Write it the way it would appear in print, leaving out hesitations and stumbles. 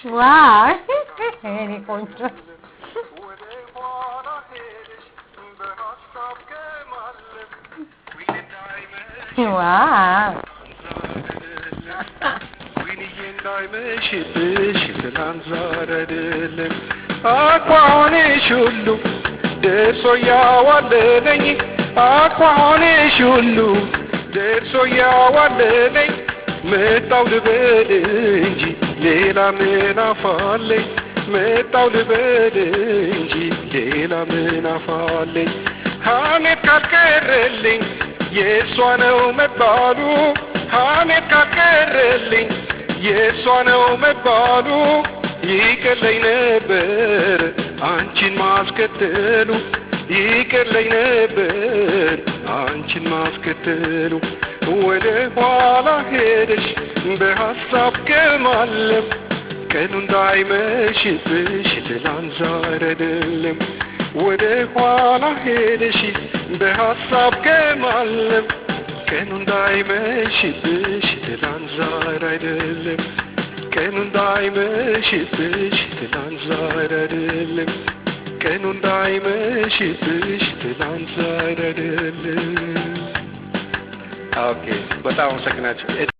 Wow, very contra. Wow. متاو لبدنجي ليلا من افالي متاو لبدنجي ليلا من افالي هاني كاكرلي يسوانو مبالو هاني كاكرلي يسوانو مبالو يكلي نبر አንቺን ማስከተሉ ይከለይ ነበር አንቺን ማስከተሉ ወደ ኋላ ሄደሽ በሐሳብ ከማለፍ ቀኑ እንዳይመሽብሽ ትላንት ዛሬ አይደለም ወደ ኋላ ሄደሽ በሐሳብ ከማለፍ ቀኑ እንዳይመሽብሽ ትላንት ዛሬ አይደለም ቀኑ እንዳይመሽብሽ ትላንት ዛሬ አይደለም ቀኑ እንዳይመሽብሽ ትላንት ዛሬ አይደለም Okay, but I was second